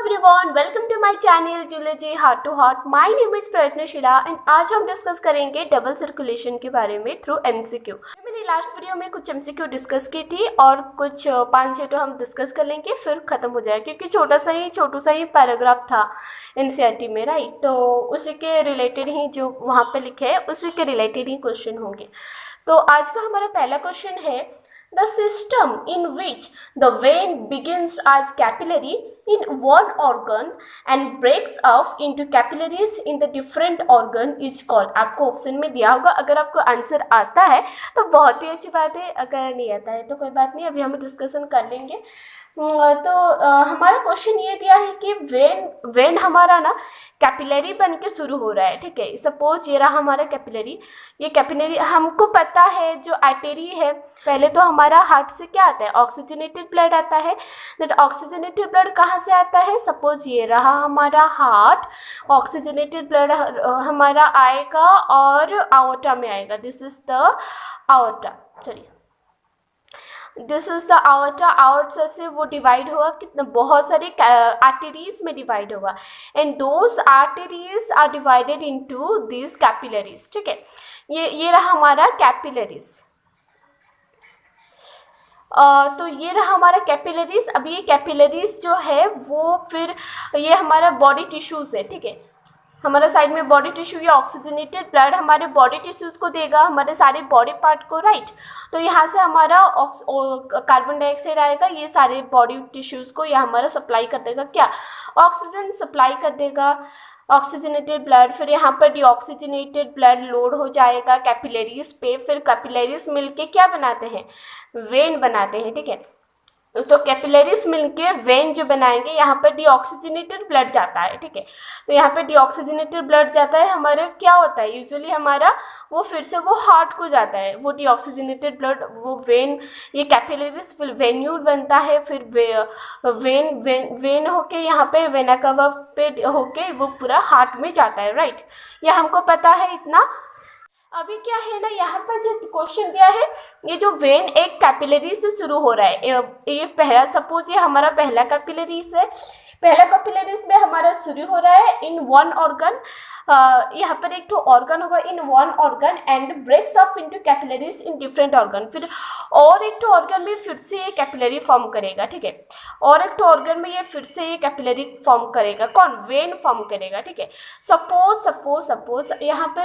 Everyone, welcome to my channel zoology heart to heart. My name is Prayatnashila and आज हम discuss करेंगे double circulation के बारे में थ्रू एमसीक्यू। मैंने लास्ट वीडियो में कुछ एमसीक्यू डिस्कस की थी और कुछ 5-6 तो हम डिस्कस कर लेंगे, फिर खत्म हो जाएगा क्योंकि छोटू सा ही पैराग्राफ था एनसीईआरटी में, राइट। तो उसी के रिलेटेड ही जो वहाँ पे लिखे है उसी के रिलेटेड ही क्वेश्चन होंगे। तो आज का हमारा पहला क्वेश्चन है, the system in which the vein begins as capillary in one organ and breaks off into capillaries in the different organ is called। आपको ऑप्शन में दिया होगा, अगर आपको आंसर आता है तो बहुत ही अच्छी बात है, अगर नहीं आता है तो कोई बात नहीं, अभी हम डिस्कशन कर लेंगे। तो हमारा क्वेश्चन ये दिया है कि वेन हमारा ना कैपिलरी बन के शुरू हो रहा है, ठीक है। सपोज ये रहा हमारा कैपिलरी, ये कैपिलरी हमको पता है जो आर्टरी है, पहले तो हमारा हार्ट से क्या आता है, ऑक्सीजनेटेड ब्लड आता है। दैट ऑक्सीजनेटेड ब्लड कहाँ से आता है, सपोज ये रहा हमारा हार्ट, ऑक्सीजनेटेड ब्लड हमारा आएगा और आवर्टा में आएगा। दिस इज द आवर्टा, चलिए this is the aorta. Aorta से वो डिवाइड होगा कितना, बहुत सारी आर्टरीज में डिवाइड होगा and those arteries are divided into this capillaries, ठीक है। ये रहा हमारा कैपिलरीज। तो ये रहा हमारा कैपिलरीज। अब ये कैपिलरीज जो है वो फिर ये हमारा बॉडी टिश्यूज है, ठीक है। हमारा साइड में बॉडी टिश्यू, ये ऑक्सीजनेटेड ब्लड हमारे बॉडी टिश्यूज को देगा, हमारे सारे बॉडी पार्ट को, राइट। तो यहाँ से हमारा कार्बन डाइऑक्साइड आएगा, ये सारे बॉडी टिश्यूज को यह हमारा सप्लाई कर देगा, क्या, ऑक्सीजन सप्लाई कर देगा, ऑक्सीजनेटेड ब्लड। फिर यहाँ पर डीऑक्सीजनेटेड ब्लड लोड हो जाएगा कैपिलरीज पे, फिर कैपिलरीज मिलके क्या बनाते हैं, वेन बनाते हैं, ठीक है। तो कैपिलरीज मिलके वेन जो बनाएंगे, यहाँ पर डीऑक्सीजनेटेड ब्लड जाता है, ठीक है। तो यहाँ पे डीऑक्सीजनेटेड ब्लड जाता है, हमारे क्या होता है यूजुअली हमारा वो फिर से वो हार्ट को जाता है, वो डीऑक्सीजनेटेड ब्लड वो वेन, ये कैपिलरीज फिर वेन्यूल बनता है, फिर वेन होके यहाँ पे वेना कवा पे होके वो पूरा हार्ट में जाता है, राइट। ये हमको पता है इतना। अभी क्या है ना, यहाँ पर जो क्वेश्चन दिया है, ये जो वेन एक कैपिलरी से शुरू हो रहा है, ये पहला, सपोज ये हमारा पहला कैपिलरी है, पहला कैपिलरीज में हमारा शुरू हो रहा है इन वन ऑर्गन। यहाँ पर एक तो ऑर्गन होगा in one organ and breaks up into capillaries in different organ. फिर और एक तो ऑर्गन में फिर से ये कैपिलरी फॉर्म करेगा, ठीक है। और एक तो ऑर्गन में ये फिर से ये कैपिलरी फॉर्म करेगा, कौन, वेन फॉर्म करेगा, ठीक है। सपोज यहाँ पे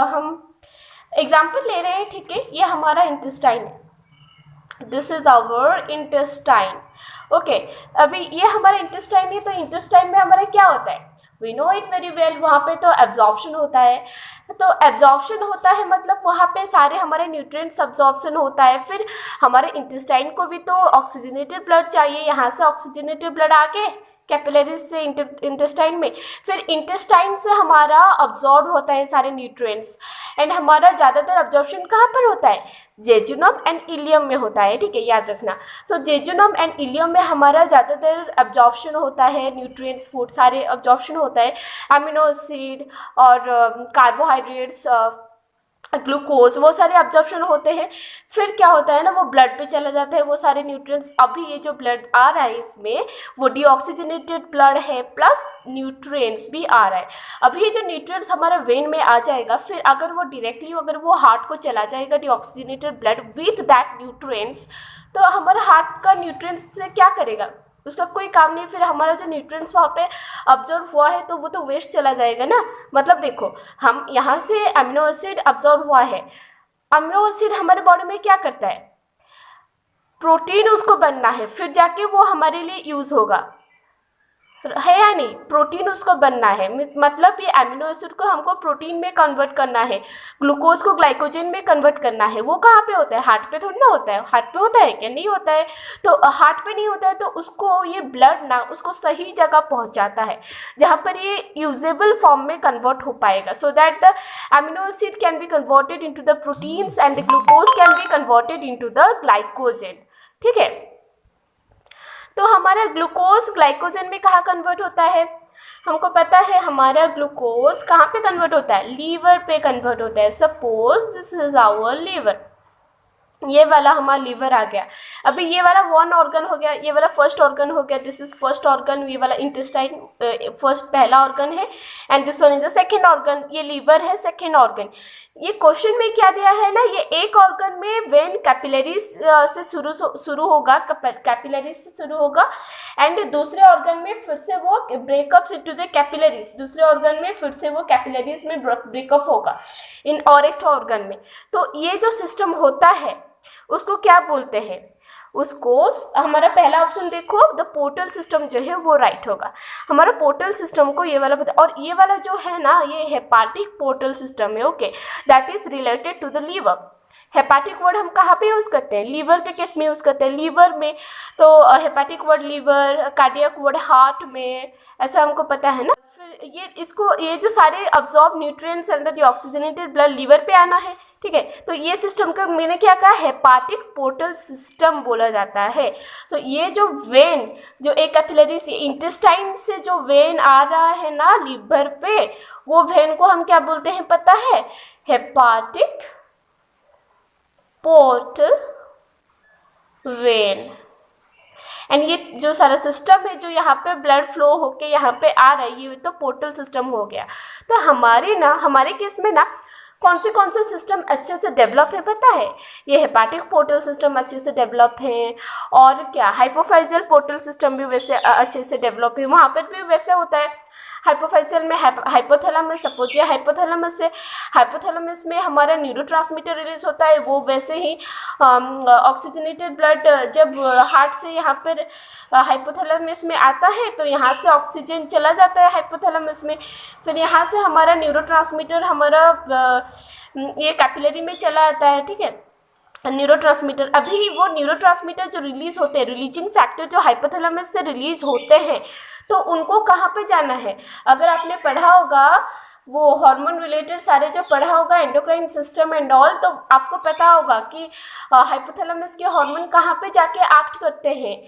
हम एग्जाम्पल ले रहे हैं, ठीक है। ये हमारा इंटेस्टाइन है, this is our intestine, okay. अभी ये हमारा इंटेस्टाइन है, तो इंटेस्टाइन में हमारा क्या होता है, we know it very well, वहाँ पे तो एब्जॉर्प्शन होता है। तो एब्जॉर्प्शन होता है मतलब वहाँ पे सारे हमारे न्यूट्रिएंट्स एब्जॉर्प्शन होता है। फिर हमारे इंटेस्टाइन को भी तो ऑक्सीजनेटेड ब्लड चाहिए, यहाँ से ऑक्सीजनेटेड ब्लड आके कैपिलरीज से इंटेस्टाइन में, फिर इंटेस्टाइन से हमारा अब्जॉर्ब होता है सारे न्यूट्रिएंट्स एंड हमारा ज़्यादातर अब्जॉर्प्शन कहाँ पर होता है, जेजुनम एंड इलियम में होता है, ठीक है, याद रखना। तो जेजुनम एंड इलियम में हमारा ज़्यादातर अब्जॉर्प्शन होता है, न्यूट्रिएंट्स फूड सारे अब्जॉर्प्शन होता है, अमीनो एसिड और कार्बोहाइड्रेट्स, ग्लूकोज, वो सारे अब्जॉर्प्शन होते हैं। फिर क्या होता है ना, वो ब्लड पे चला जाता है वो सारे न्यूट्रिएंट्स। अभी ये जो ब्लड आ रहा है इसमें वो डीऑक्सीजनेटेड ब्लड है प्लस न्यूट्रिएंट्स भी आ रहा है। अभी ये जो न्यूट्रिएंट्स हमारा वेन में आ जाएगा, फिर अगर वो डायरेक्टली अगर वो हार्ट को चला जाएगा deoxygenated blood with that nutrients, तो हमारा हार्ट का न्यूट्रिएंट्स से क्या करेगा, उसका कोई काम नहीं। फिर हमारा जो न्यूट्रिएंट्स वहाँ पे अब्जॉर्व हुआ है तो वो तो वेस्ट चला जाएगा ना। मतलब देखो, हम यहाँ से अमीनो एसिड अब्जॉर्व हुआ है, अमीनो एसिड हमारे बॉडी में क्या करता है, प्रोटीन उसको बनना है, फिर जाके वो हमारे लिए यूज होगा, है या नहीं, प्रोटीन उसको बनना है। मतलब ये अमीनो एसिड को हमको प्रोटीन में कन्वर्ट करना है, ग्लूकोज को ग्लाइकोजन में कन्वर्ट करना है। वो कहाँ पे होता है, हार्ट पे थोड़ी ना होता है, हार्ट पे होता है क्या, नहीं होता है। तो हार्ट पे नहीं होता है तो उसको ये ब्लड ना उसको सही जगह पहुँचाता है जहाँ पर ये यूजेबल फॉर्म में कन्वर्ट हो पाएगा, so that the amino acid can be converted into the proteins and the glucose can be converted into the glycogen, ठीक है। तो हमारा ग्लूकोज ग्लाइकोजन में कहाँ कन्वर्ट होता है, हमको पता है हमारा ग्लूकोज कहाँ पे कन्वर्ट होता है, लीवर पे कन्वर्ट होता है। Suppose this is our liver, ये वाला हमारा लीवर आ गया। अभी ये वाला वन ऑर्गन हो गया, ये वाला फर्स्ट ऑर्गन हो गया, दिस इज फर्स्ट ऑर्गन, ये वाला इंटेस्टाइन फर्स्ट पहला ऑर्गन है, and this one is the second organ, ये लीवर है सेकेंड ऑर्गन। ये क्वेश्चन में क्या दिया है ना, ये एक ऑर्गन में वेन कैपिलरीज से शुरू होगा, कैपिलरीज से शुरू होगा, एंड दूसरे ऑर्गन में फिर से वो ब्रेकअप्स इनटू द कैपिलरीज, दूसरे ऑर्गन में फिर से वो कैपिलरीज में ब्रेकअप होगा इन और एक ऑर्गन में। तो ये जो सिस्टम होता है उसको क्या बोलते हैं, उसको हमारा पहला ऑप्शन देखो, द पोर्टल सिस्टम जो है वो राइट होगा। हमारा पोर्टल सिस्टम को ये वाला बता, और ये वाला जो है ना ये हेपाटिक पोर्टल सिस्टम है, okay, that is related to the liver. Hepatic word हम कहाँ पे यूज़ करते हैं, लीवर के केस में यूज़ करते हैं, लीवर में, तो hepatic word liver, cardiac word heart में, ऐसा हमको पता है ना। फिर ये जो सारे absorb nutrients and the deoxygenated blood liver पे आना है, ठीक है। तो ये सिस्टम का मैंने क्या कहा, हेपाटिक पोर्टल सिस्टम बोला जाता है। तो ये जो वेन, जो एक कैपिलरी से इंटेस्टाइन से जो वेन आ रहा है ना लीवर पे, वो वेन को हम क्या बोलते हैं पता है, हेपाटिक पोर्टल वेन। एंड ये जो सारा सिस्टम है जो यहाँ पे ब्लड फ्लो होके यहाँ पे आ रहा है, ये तो पोर्टल सिस्टम हो गया। तो हमारे केस में ना कौन से सिस्टम अच्छे से डेवलप है पता है, ये हेपाटिक पोर्टल सिस्टम अच्छे से डेवलप है, और क्या हाइपोफाइजियल पोर्टल सिस्टम भी वैसे अच्छे से डेवलप है, वहाँ पर भी वैसे होता है। हाइपोफाइजियल में हाइपोथैलेमस, सपोज ये हाइपोथैलेमस में हमारा न्यूरोट्रांसमीटर रिलीज होता है, वो वैसे ही ऑक्सीजनेटेड ब्लड जब हार्ट से यहाँ पर हाइपोथैलेमस में आता है तो यहाँ से ऑक्सीजन चला जाता है हाइपोथैलेमस में, फिर यहाँ से हमारा न्यूरोट्रांसमीटर हमारा ये कैपिलरी में चला आता है, ठीक है, न्यूरोट्रांसमीटर। अभी वो न्यूरोट्रांसमीटर जो रिलीज होते हैं, रिलीजिंग फैक्टर जो हाइपोथैलेमस से रिलीज होते हैं, तो उनको कहाँ पे जाना है, अगर आपने पढ़ा होगा वो हार्मोन रिलेटेड सारे जो पढ़ा होगा एंडोक्राइन सिस्टम एंड ऑल, तो आपको पता होगा कि हाइपोथैलेमस के हार्मोन कहाँ पे जाके एक्ट करते हैं,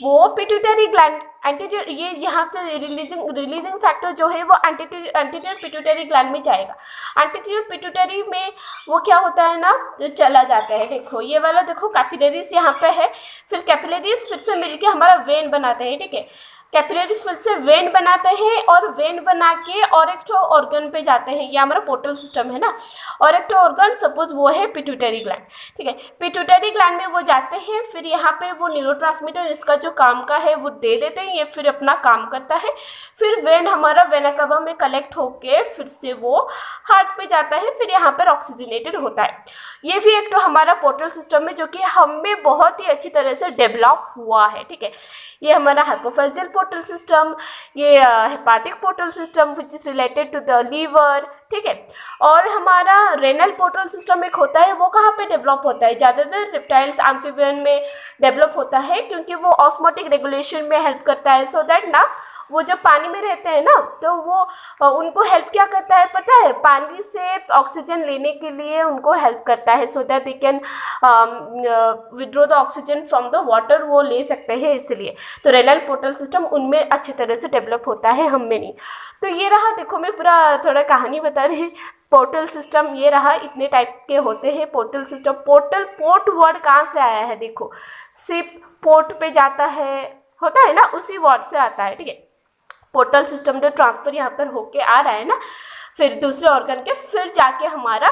वो पिट्यूटरी ग्लैंड एंटीरियर, ये यहाँ से रिलीजिंग फैक्टर जो है वो एंटीरियर पिट्यूटरी ग्लैंड में जाएगा। एंटीरियर पिट्यूटरी में वो क्या होता है ना, चला जाता है, देखो ये वाला देखो कैपिलरीज यहाँ पे है, फिर कैपिलरीज फिर से मिलके हमारा वेन बनाते हैं, ठीक है, कैपिलरीज फिर से वेन बनाते हैं, और वेन बना के और एक ऑर्गन पे जाते हैं, ये हमारा पोर्टल सिस्टम है ना, और एक ऑर्गन सपोज वो है पिट्यूटरी ग्लैंड, ठीक है, पिट्यूटरी ग्लैंड में वो जाते हैं, फिर यहाँ पे वो न्यूरोट्रांसमीटर इसका जो काम का है वो दे देते हैं, ये फिर अपना काम करता है, फिर वेन हमारा वेना कवा में कलेक्ट होके फिर से वो हार्ट पे जाता है, फिर यहाँ पर ऑक्सीजनेटेड होता है। ये भी एक तो हमारा पोर्टल सिस्टम है जो कि हमें बहुत ही अच्छी तरह से डेवलप हुआ है, ठीक है। ये हमारा हाइपोफाइजियल पोर्टल सिस्टम, ये hepatic portal system which is related to the liver, ठीक है। और हमारा रेनल पोर्टल सिस्टम एक होता है, वो कहाँ पे डेवलप होता है, ज़्यादातर रेप्टाइल्स एम्फीबियन में डेवलप होता है, क्योंकि वो ऑस्मोटिक रेगुलेशन में हेल्प करता है, सो दैट ना वो जब पानी में रहते हैं ना तो वो उनको हेल्प क्या करता है पता है, पानी से ऑक्सीजन लेने के लिए उनको हेल्प करता है, so that they can withdraw the oxygen from the water, वो ले सकते हैं इसलिए। तो रेनल पोर्टल सिस्टम उनमें अच्छी तरह से डेवलप होता है, हम में नहीं। तो ये रहा, देखो मैं पूरा थोड़ा कहानी बता रही, पोर्टल सिस्टम ये रहा, इतने टाइप के होते हैं पोर्टल सिस्टम। पोर्ट वर्ड कहाँ से आया है, देखो शिप पोर्ट पे जाता है, होता है ना, उसी वर्ड से आता है, ठीक है। पोर्टल सिस्टम जो ट्रांसफर यहाँ पर होके आ रहा है ना, फिर दूसरे ऑर्गन के फिर जाके हमारा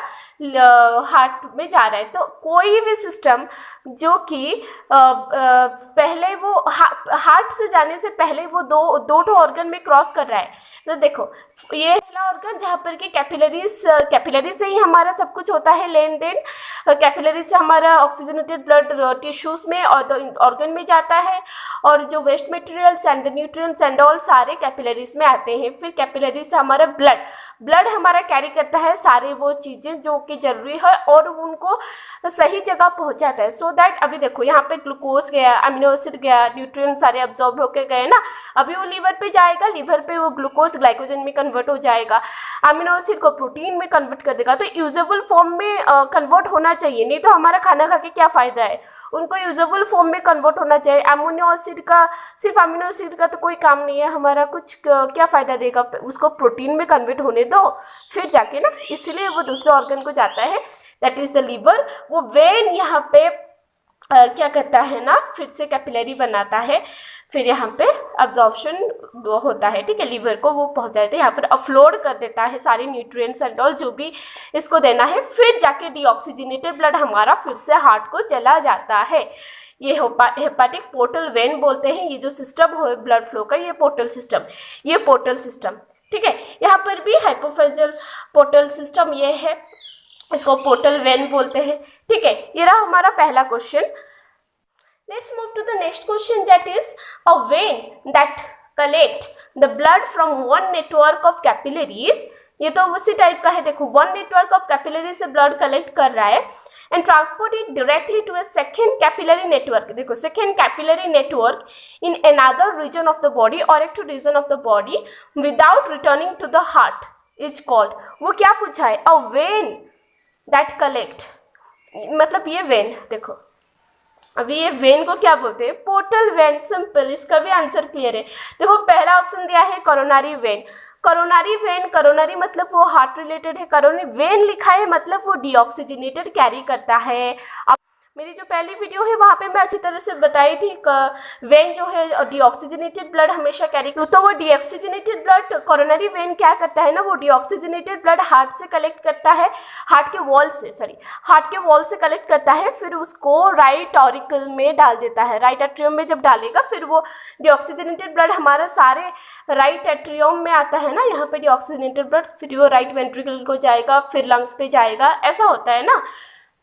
हार्ट में जा रहा है। तो कोई भी सिस्टम जो कि पहले वो हार्ट से जाने से पहले वो दो ऑर्गन में क्रॉस कर रहा है, तो देखो ये पहला ऑर्गन जहाँ पर कि कैपिलरी से ही हमारा सब कुछ होता है लेन देन, कैपिलरी से हमारा ऑक्सीजनेटेड ब्लड टिश्यूज में और ऑर्गन में जाता है, और जो waste materials and nutrients and all सारे कैपिलरीज में आते हैं। फिर कैपिलरी से हमारा ब्लड हमारा कैरी करता है सारे वो चीज़ें जो कि जरूरी है, और उनको सही जगह पहुंचाता है, सो दैट अभी देखो यहाँ पे ग्लूकोज गया, अमीनो एसिड गया, न्यूट्रिएंट सारे अब्जॉर्ब होके गए ना, अभी वो लीवर पे जाएगा, लीवर पे वो ग्लूकोज ग्लाइकोजन में कन्वर्ट हो जाएगा, अमीनो एसिड को प्रोटीन में कन्वर्ट कर देगा। तो यूजेबल फॉर्म में कन्वर्ट होना चाहिए, नहीं तो हमारा खाना खा के क्या फ़ायदा है, उनको यूजेबल फॉर्म में कन्वर्ट होना चाहिए। अमीनो एसिड का, सिर्फ अमीनो एसिड का तो कोई काम नहीं है हमारा, कुछ क्या फ़ायदा देगा, उसको प्रोटीन में कन्वर्ट होने दो फिर जाके ना, इसलिए वो दूसरे ऑर्गन को जाता है। दैट इज द लीवर, वो वेन यहाँ पे क्या करता है ना, फिर से कैपिलरी बनाता है, फिर यहाँ पे अब्जॉर्प्शन होता है, ठीक है, लीवर को वो पहुँचाते हैं, यहाँ पर अफ्लोड कर देता है सारे न्यूट्रिएंट्स एंड ऑल जो भी इसको देना है, फिर जाके डीऑक्सीजनेटेड ब्लड हमारा फिर से हार्ट को चला जाता है। ये हेपाटिक पोर्टल वेन बोलते हैं, ये जो सिस्टम हो ब्लड फ्लो का, ये पोर्टल सिस्टम, ठीक है। यहाँ पर भी हाइपोफेजल पोर्टल सिस्टम ये है, इसको पोर्टल वेन बोलते हैं, ठीक है। ये रहा हमारा पहला question. Let's move to the next question, that is a vein that collect the blood from one network of capillaries. ये तो उसी टाइप का है, देखो वन नेटवर्क ऑफ कैपिलरी से ब्लड कलेक्ट कर रहा है and transport it directly to a second capillary network. देखो second capillary network in another region of the body और एक region of the body without returning to the heart is called. वो क्या पूछा है, अ वेन दैट कलेक्ट, मतलब ये when, देखो अभी ये वेन को क्या बोलते हैं, पोर्टल वेन, सिंपल, इसका भी आंसर क्लियर है। देखो पहला ऑप्शन दिया है कोरोनरी वेन, कोरोनरी मतलब वो हार्ट रिलेटेड है, कोरोनरी वेन लिखा है मतलब वो डीऑक्सीजनेटेड कैरी करता है। अब मेरी जो पहली वीडियो है वहाँ पे मैं अच्छी तरह से बताई थी वेन जो है डीऑक्सीजनेटेड ब्लड हमेशा कैरी करता है, तो वो डीऑक्सीजनेटेड ब्लड कोरोनरी वेन क्या करता है ना, वो डीऑक्सीजनेटेड ब्लड हार्ट से कलेक्ट करता है, हार्ट के वॉल से कलेक्ट करता है, फिर उसको राइट ऑरिकल में डाल देता है, राइट एट्रियम में जब डालेगा फिर वो डीऑक्सीजनेटेड ब्लड हमारा सारे राइट एट्रियम में आता है ना, यहाँ पे डीऑक्सीजनेटेड ब्लड, फिर वो राइट वेंट्रिकल को जाएगा, फिर लंग्स पे जाएगा, ऐसा होता है ना,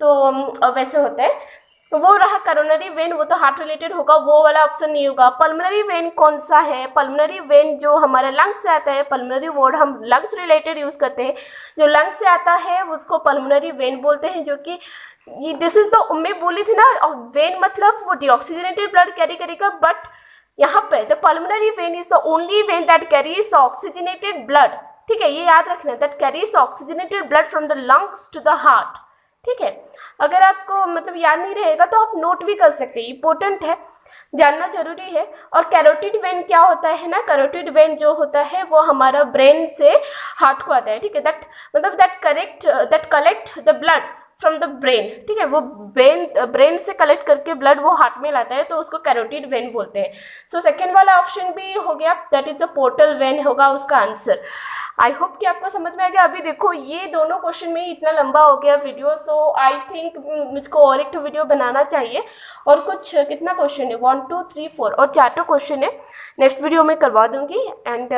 तो वैसे होता है। तो वो रहा करोनरी वेन, वो तो हार्ट रिलेटेड होगा, वो वाला ऑप्शन नहीं होगा। पल्मोनरी वेन कौन सा है, पल्मोनरी वेन जो हमारे लंग्स से आता है, पल्मोनरी वर्ड हम लंग्स रिलेटेड यूज करते हैं, जो लंग्स से आता है उसको पल्मोनरी वेन बोलते हैं, जो कि दिस इज द मैं बोली थी ना, वेन मतलब वो डीऑक्सीजनेटेड ब्लड कैरी करेगा, बट यहाँ पे the pulmonary vein is the only vein that carries the oxygenated blood, ठीक है, ये याद रखना, that carries the oxygenated blood from the lungs to the heart, ठीक है। अगर आपको मतलब याद नहीं रहेगा तो आप नोट भी कर सकते हैं, इंपॉर्टेंट है, जानना जरूरी है। और कैरोटिड वेन क्या होता है ना, कैरोटिड वेन जो होता है वो हमारा ब्रेन से हार्ट को आता है, ठीक है, दैट मतलब that collect the blood from the brain, ठीक है, वो ब्रेन से कलेक्ट करके ब्लड वो हार्ट में लाता है, तो उसको कैरोटिड वेन बोलते हैं। सो सेकेंड वाला ऑप्शन भी हो गया, that is the portal vein होगा उसका आंसर। आई होप कि आपको समझ में आ गया। अभी देखो ये दोनों क्वेश्चन में इतना लंबा हो गया वीडियो, सो आई थिंक मुझको और एक वीडियो बनाना चाहिए, और कुछ कितना क्वेश्चन है, 1 2 3 4 और 4 क्वेश्चन है, नेक्स्ट वीडियो में करवा दूंगी। एंड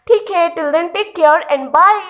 ठीक है, till then take care and bye.